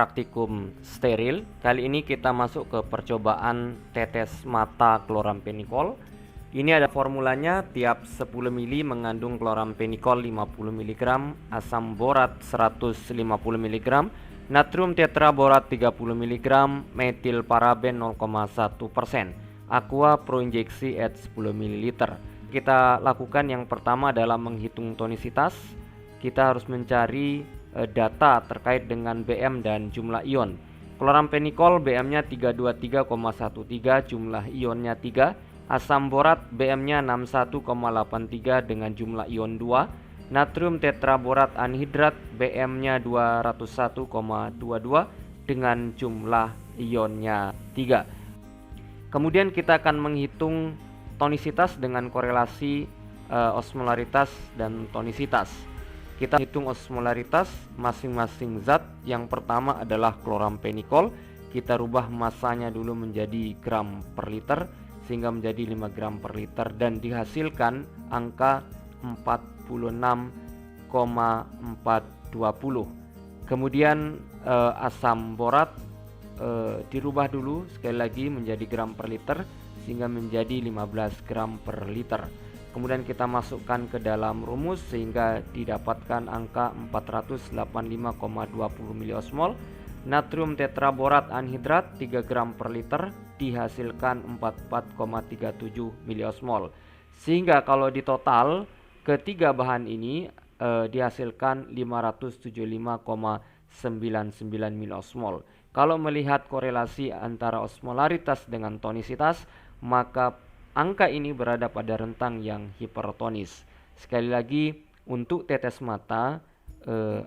praktikum steril. Kali ini kita masuk ke percobaan tetes mata klorampenikol. Ini ada formulanya, tiap 10 ml mengandung klorampenikol 50 mg, asam borat 150 mg, natrium tetraborat 30 mg, metil paraben 0,1%, aqua pro injeksi at 10 ml. Kita lakukan yang pertama adalah menghitung tonisitas. Kita harus mencari data terkait dengan BM dan jumlah ion. Klorampenikol BM-nya 323,13, jumlah ionnya 3. Asam borat BM-nya 61,83 dengan jumlah ion 2. Natrium tetraborat anhidrat BM-nya 201,22 dengan jumlah ionnya 3. Kemudian kita akan menghitung tonisitas dengan korelasi osmolaritas dan tonisitas. Kita hitung osmolaritas masing-masing zat. Yang pertama adalah klorampenikol. Kita rubah masanya dulu menjadi gram per liter sehingga menjadi 5 gram per liter dan dihasilkan angka 46,420. Kemudian asam borat dirubah dulu sekali lagi menjadi gram per liter sehingga menjadi 15 gram per liter. Kemudian kita masukkan ke dalam rumus sehingga didapatkan angka 485,20 miliosmol. Natrium tetraborat anhidrat 3 gram per liter dihasilkan 44,37 miliosmol. Sehingga kalau di total ketiga bahan ini dihasilkan 575,99 miliosmol. Kalau melihat korelasi antara osmolaritas dengan tonisitas, maka angka ini berada pada rentang yang hipertonis. Sekali lagi, untuk tetes mata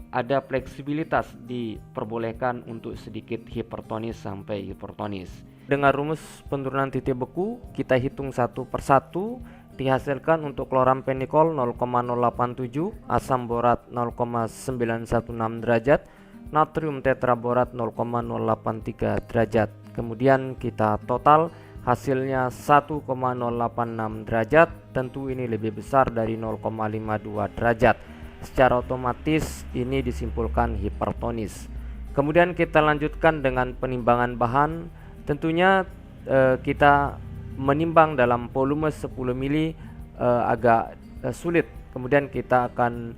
ada fleksibilitas, diperbolehkan untuk sedikit hipertonis sampai hipertonis. Dengan rumus penurunan titik beku, kita hitung satu persatu. Dihasilkan untuk klorampenikol 0,087, asam borat 0,916 derajat, natrium tetraborat 0,083 derajat. Kemudian kita total, hasilnya 1,086 derajat. Tentu ini lebih besar dari 0,52 derajat. Secara otomatis ini disimpulkan hipertonis. Kemudian kita lanjutkan dengan penimbangan bahan. Tentunya kita menimbang dalam volume 10 ml agak sulit. Kemudian kita akan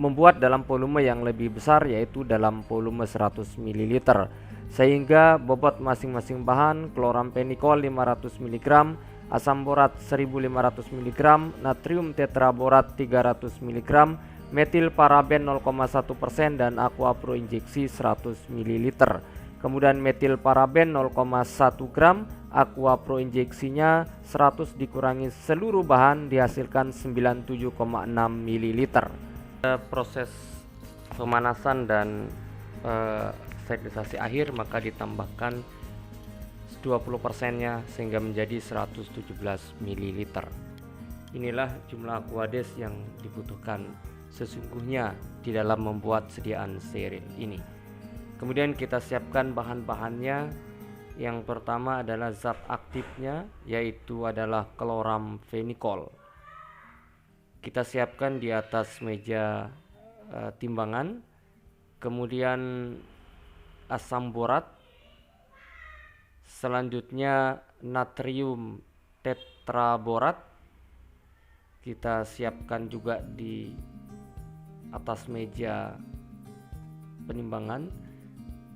membuat dalam volume yang lebih besar, yaitu dalam volume 100 ml. Sehingga bobot masing-masing bahan, klorampenikol 500 mg, asam borat 1500 mg, natrium tetraborat 300 mg, metil paraben 0,1% dan aqua pro injeksi 100 ml. Kemudian metil paraben 0,1 gram, aqua pro injeksinya 100 dikurangi seluruh bahan dihasilkan 97,6 ml. Proses pemanasan dan sterilisasi akhir, maka ditambahkan 20%-nya sehingga menjadi 117 ml. Inilah jumlah aquades yang dibutuhkan sesungguhnya di dalam membuat sediaan steril ini. Kemudian kita siapkan bahan-bahannya. Yang pertama adalah zat aktifnya, yaitu adalah klorampenikol. Kita siapkan di atas meja timbangan. Kemudian asam borat, selanjutnya natrium tetraborat kita siapkan juga di atas meja penimbangan.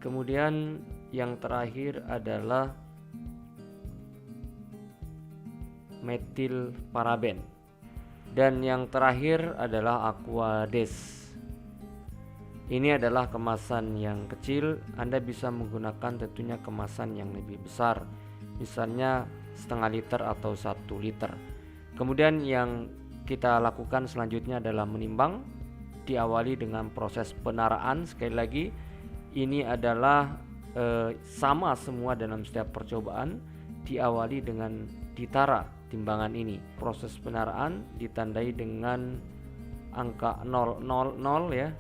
Kemudian yang terakhir adalah metil paraben, dan yang terakhir adalah aquades. Ini adalah kemasan yang kecil. Anda bisa menggunakan tentunya kemasan yang lebih besar, misalnya setengah liter atau 1 liter. Kemudian yang kita lakukan selanjutnya adalah menimbang. Diawali dengan proses penaraan. Sekali lagi, ini adalah sama semua dalam setiap percobaan. Diawali dengan ditara timbangan ini. Proses penaraan ditandai dengan angka 000 ya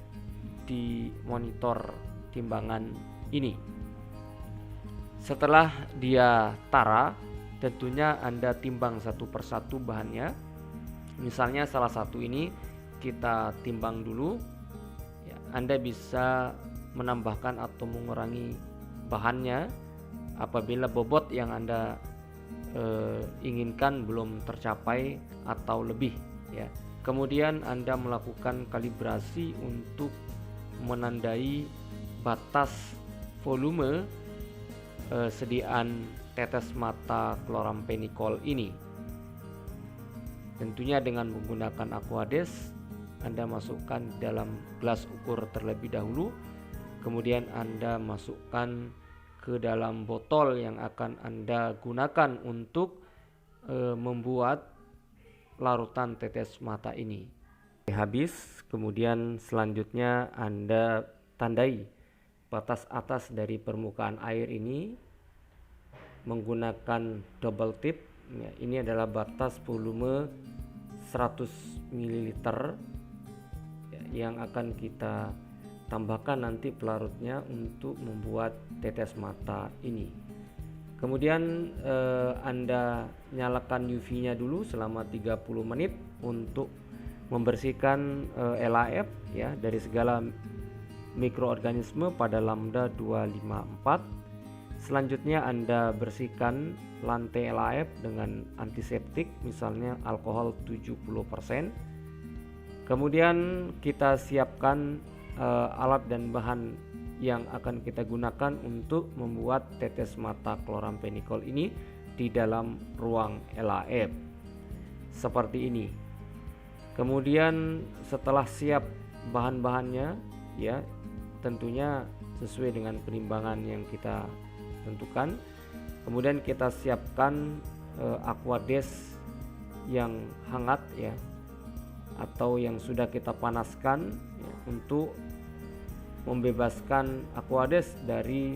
di monitor timbangan ini. Setelah dia tara, tentunya Anda timbang satu persatu bahannya. Misalnya salah satu ini kita timbang dulu ya, Anda bisa menambahkan atau mengurangi bahannya apabila bobot yang Anda inginkan belum tercapai atau lebih, ya. Kemudian Anda melakukan kalibrasi untuk menandai batas volume sediaan tetes mata chloramphenicol ini. Tentunya dengan menggunakan Aquades, Anda masukkan dalam gelas ukur terlebih dahulu, kemudian Anda masukkan ke dalam botol yang akan Anda gunakan untuk membuat larutan tetes mata ini. Habis, kemudian selanjutnya Anda tandai batas atas dari permukaan air ini menggunakan double tip. Ya, ini adalah batas volume 100 ml yang akan kita tambahkan nanti pelarutnya untuk membuat tetes mata ini. Kemudian Anda nyalakan UV-nya dulu selama 30 menit untuk membersihkan LAF, ya, dari segala mikroorganisme pada lambda 254. Selanjutnya Anda bersihkan lantai LAF dengan antiseptik, misalnya alkohol 70%. Kemudian kita siapkan alat dan bahan yang akan kita gunakan untuk membuat tetes mata chloramphenicol ini di dalam ruang LAF seperti ini. Kemudian setelah siap bahan-bahannya, ya, tentunya sesuai dengan penimbangan yang kita tentukan. Kemudian kita siapkan Aquades yang hangat, ya, atau yang sudah kita panaskan, ya, untuk membebaskan Aquades dari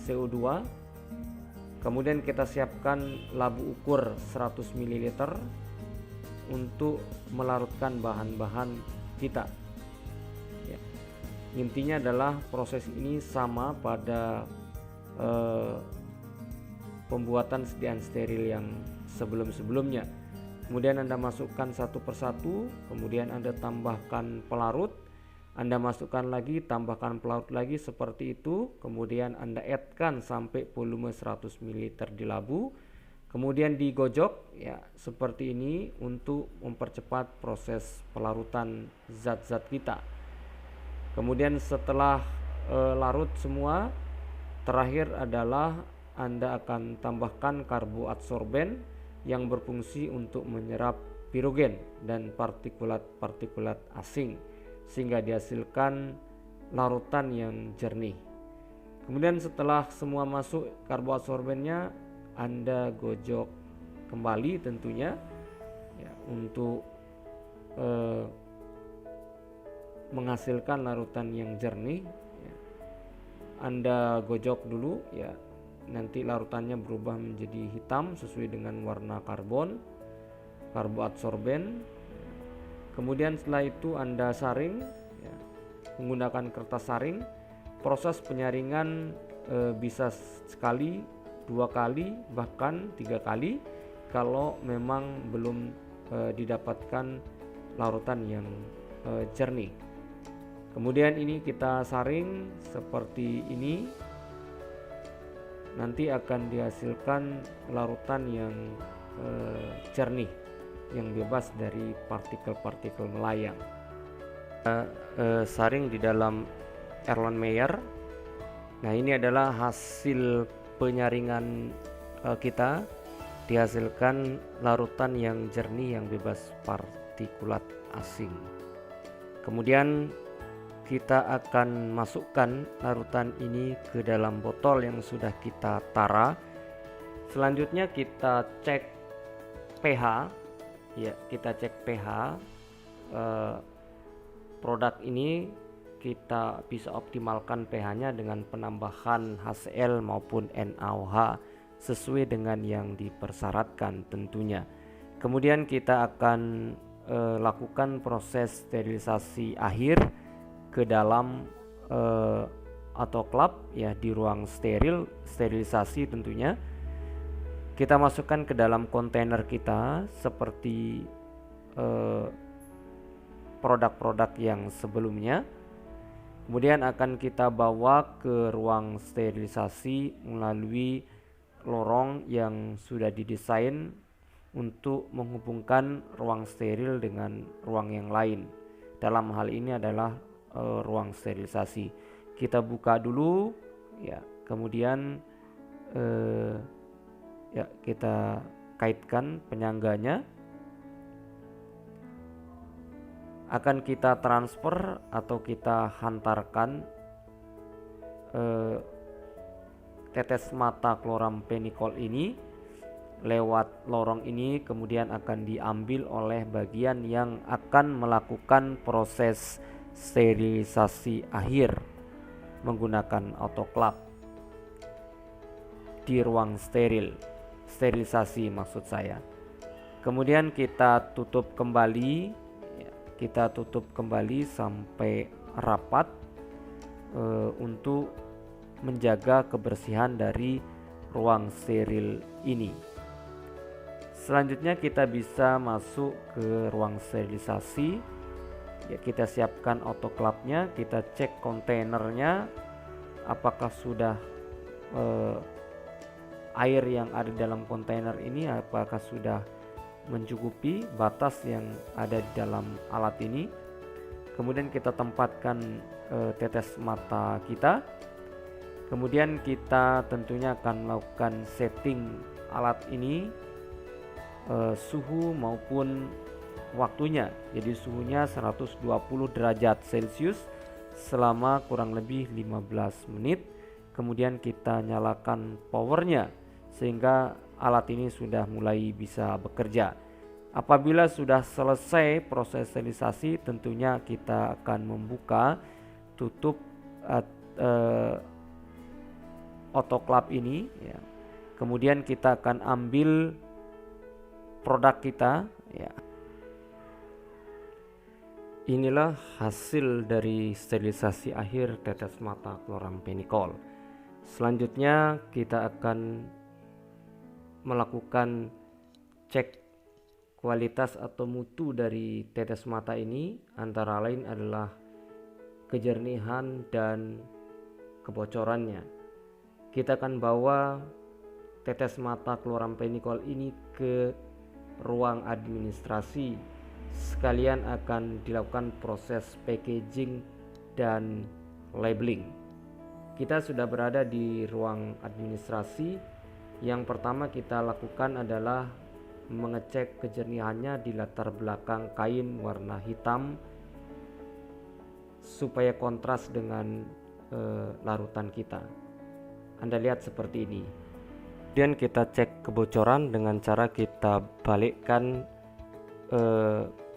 CO2. Kemudian kita siapkan labu ukur 100 ml untuk melarutkan bahan-bahan kita. Ya. Intinya adalah proses ini sama pada pembuatan sediaan steril yang sebelum-sebelumnya. Kemudian Anda masukkan satu persatu, kemudian Anda tambahkan pelarut, Anda masukkan lagi, tambahkan pelarut lagi, seperti itu. Kemudian Anda add-kan sampai volume 100 ml di labu. Kemudian digojok, ya, seperti ini untuk mempercepat proses pelarutan zat-zat kita. Kemudian setelah larut semua, terakhir adalah Anda akan tambahkan karboadsorben yang berfungsi untuk menyerap pirogen dan partikulat-partikulat asing sehingga dihasilkan larutan yang jernih. Kemudian setelah semua masuk karboadsorbennya, Anda gojok kembali tentunya, ya, untuk menghasilkan larutan yang jernih, ya. Anda gojok dulu, ya, nanti larutannya berubah menjadi hitam sesuai dengan warna karboadsorben. Kemudian setelah itu Anda saring, ya, menggunakan kertas saring. Proses penyaringan bisa sekali, 2 kali, bahkan 3 kali kalau memang belum didapatkan larutan yang jernih. Kemudian ini kita saring seperti ini, nanti akan dihasilkan larutan yang jernih, yang bebas dari partikel-partikel melayang. Saring di dalam Erlenmeyer. Nah, ini adalah hasil penyaringan kita, dihasilkan larutan yang jernih yang bebas partikulat asing. Kemudian kita akan masukkan larutan ini ke dalam botol yang sudah kita tara. Selanjutnya kita cek pH, ya, kita cek pH produk ini. Kita bisa optimalkan pH-nya dengan penambahan HCl maupun NaOH sesuai dengan yang dipersyaratkan tentunya. Kemudian kita akan lakukan proses sterilisasi akhir ke dalam autoclave, ya, di ruang sterilisasi tentunya. Kita masukkan ke dalam kontainer kita seperti produk-produk yang sebelumnya. Kemudian akan kita bawa ke ruang sterilisasi melalui lorong yang sudah didesain untuk menghubungkan ruang steril dengan ruang yang lain. Dalam hal ini adalah ruang sterilisasi. Kita buka dulu ya, kemudian ya kita kaitkan penyangganya. Akan kita transfer atau kita hantarkan tetes mata klorampenikol ini lewat lorong ini, kemudian akan diambil oleh bagian yang akan melakukan proses sterilisasi akhir menggunakan autoclave di ruang sterilisasi maksud saya. Kemudian kita tutup kembali. Kita tutup kembali sampai rapat untuk menjaga kebersihan dari ruang steril ini. Selanjutnya kita bisa masuk ke ruang sterilisasi. Ya, kita siapkan autoclave-nya, kita cek kontainernya apakah sudah air yang ada dalam kontainer ini apakah sudah mencukupi batas yang ada di dalam alat ini. Kemudian kita tempatkan tetes mata kita. Kemudian kita tentunya akan melakukan setting alat ini suhu maupun waktunya. Jadi suhunya 120 derajat Celcius selama kurang lebih 15 menit. Kemudian kita nyalakan powernya sehingga alat ini sudah mulai bisa bekerja. Apabila sudah selesai proses sterilisasi, tentunya kita akan membuka tutup autoclave ini ya. Kemudian kita akan ambil produk kita ya. Inilah hasil dari sterilisasi akhir tetes mata klorampenikol. Selanjutnya kita akan melakukan cek kualitas atau mutu dari tetes mata ini, antara lain adalah kejernihan dan kebocorannya. Kita akan bawa tetes mata klorampenikol ini ke ruang administrasi, sekalian akan dilakukan proses packaging dan labeling. Kita sudah berada di ruang administrasi. Yang pertama kita lakukan adalah mengecek kejernihannya di latar belakang kain warna hitam supaya kontras dengan larutan kita. Anda lihat seperti ini. Kemudian kita cek kebocoran dengan cara kita balikkan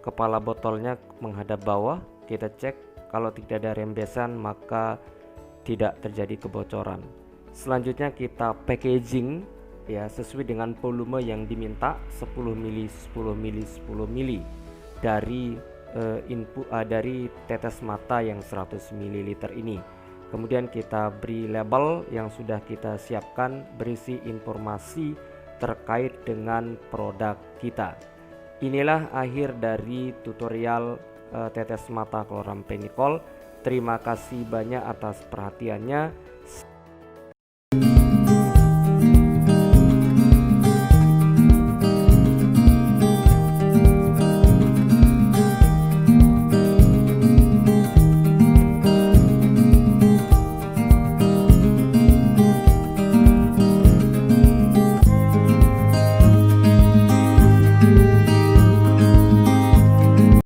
kepala botolnya menghadap bawah. Kita cek, kalau tidak ada rembesan maka tidak terjadi kebocoran. Selanjutnya kita packaging ya sesuai dengan volume yang diminta 10 mili 10 mili 10 mili dari input dari tetes mata yang 100 ml ini. Kemudian kita beri label yang sudah kita siapkan berisi informasi terkait dengan produk kita. Inilah akhir dari tutorial tetes mata klorampenikol. Terima kasih banyak atas perhatiannya.